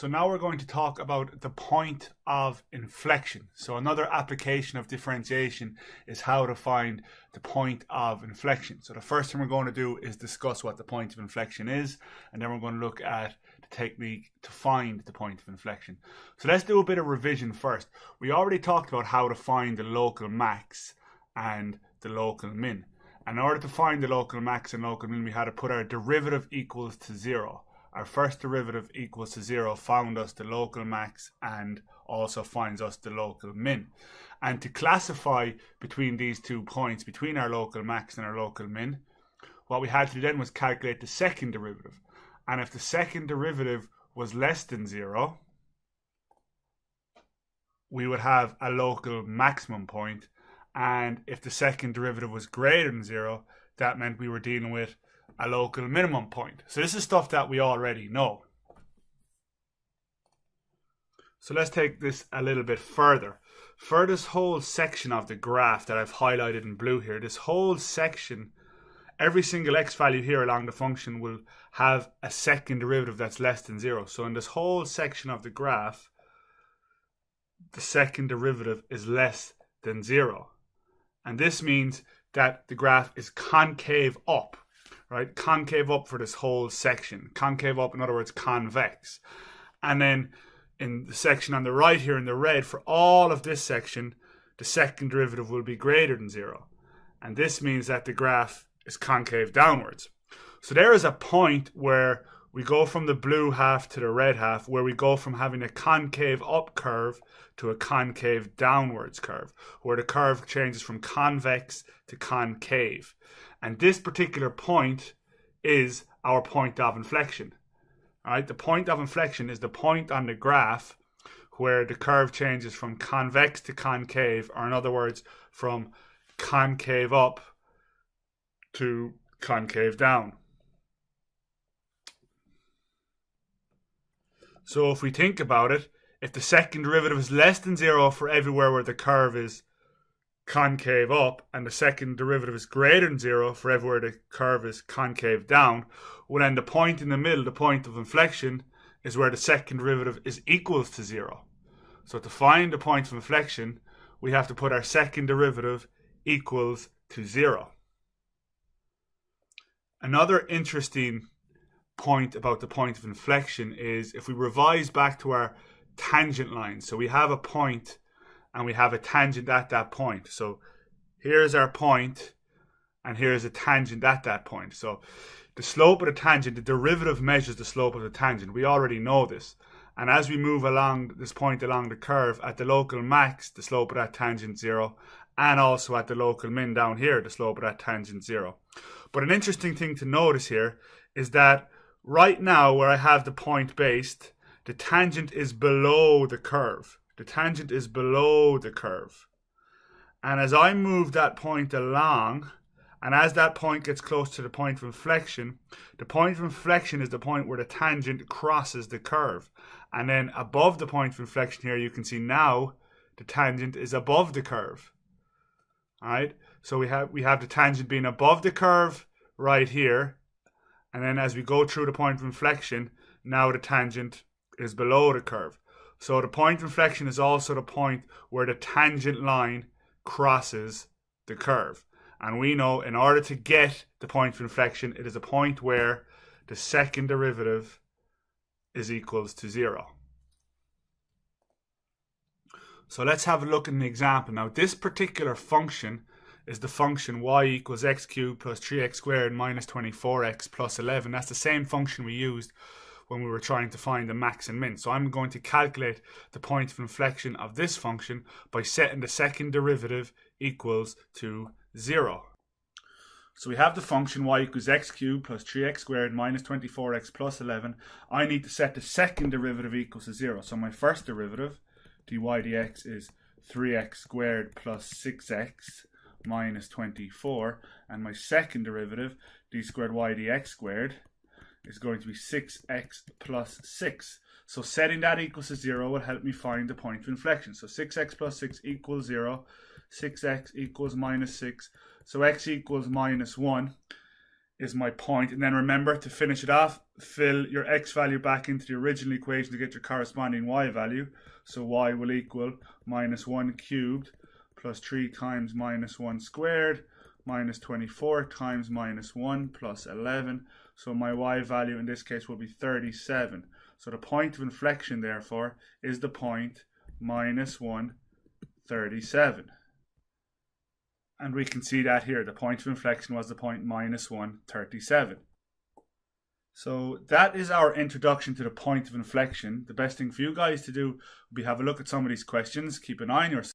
So now we're going to talk about the point of inflection. So another application of differentiation is how to find the point of inflection. So the first thing we're going to do is discuss what the point of inflection is, and then we're going to look at the technique to find the point of inflection. So let's do a bit of revision first. We already talked about how to find the local max and the local min. And in order to find the local max and local min, we had to put our derivative equals to 0. Our first derivative equals to 0 found us the local max and also finds us the local min. And to classify between these 2 points, between our local max and our local min, what we had to do then was calculate the second derivative. And if the second derivative was less than 0, we would have a local maximum point. And if the second derivative was greater than 0, that meant we were dealing with a local minimum point. So this is stuff that we already know. So let's take this a little bit further. For this whole section of the graph that I've highlighted in blue here, this whole section, every single x value here along the function will have a second derivative that's less than 0. So in this whole section of the graph, the second derivative is less than 0. And this means that the graph is concave up. Right, concave up for this whole section. Concave up, in other words, convex. And then in the section on the right here in the red, for all of this section, the second derivative will be greater than 0. And this means that the graph is concave downwards. So there is a point where we go from the blue half to the red half, where we go from having a concave up curve to a concave downwards curve, where the curve changes from convex to concave. And this particular point is our point of inflection. All right, the point of inflection is the point on the graph where the curve changes from convex to concave, or in other words, from concave up to concave down. So if we think about it, if the second derivative is less than 0 for everywhere where the curve is concave up, and the second derivative is greater than 0 for everywhere the curve is concave down, well then the point in the middle, the point of inflection, is where the second derivative is equals to 0. So to find the point of inflection, we have to put our second derivative equals to 0. Another interesting point about the point of inflection is if we revise back to our tangent line. So we have a point and we have a tangent at that point. So here's our point and here's a tangent at that point. So the slope of the tangent, the derivative measures the slope of the tangent. We already know this. And as we move along this point along the curve, at the local max, the slope of that tangent 0, and also at the local min down here, the slope of that tangent 0. But an interesting thing to notice here is that right now where I have the point based, the tangent is below the curve. The tangent is below the curve. And as I move that point along, and as that point gets close to the point of inflection, the point of inflection is the point where the tangent crosses the curve. And then above the point of inflection here, you can see now the tangent is above the curve. All right, so we have the tangent being above the curve right here. And then as we go through the point of inflection, now the tangent is below the curve. So the point of inflection is also the point where the tangent line crosses the curve. And we know in order to get the point of inflection, it is a point where the second derivative is equals to 0. So let's have a look at an example. Now this particular function is the function y equals x cubed plus 3x squared minus 24x plus 11. That's the same function we used when we were trying to find the max and min. So I'm going to calculate the point of inflection of this function by setting the second derivative equals to 0. So we have the function y equals x cubed plus 3x squared minus 24x plus 11. I need to set the second derivative equals to 0. So my first derivative, dy dx, is 3x squared plus 6x minus 24. And my second derivative, d squared y dx squared, is going to be 6x plus 6. So setting that equals to 0 will help me find the point of inflection. So 6x plus 6 equals 0. 6x equals minus 6. So x equals minus 1. is my point. And then remember, to finish it off, fill your x value back into the original equation to get your corresponding y value. So y will equal minus 1 cubed plus 3 times minus 1 squared minus 24 times minus 1 plus 11. So my y value in this case will be 37. So the point of inflection, therefore, is the point minus 1, 37. And we can see that here. The point of inflection was the point minus 1, 37. So that is our introduction to the point of inflection. The best thing for you guys to do would be have a look at some of these questions. Keep an eye on yourself.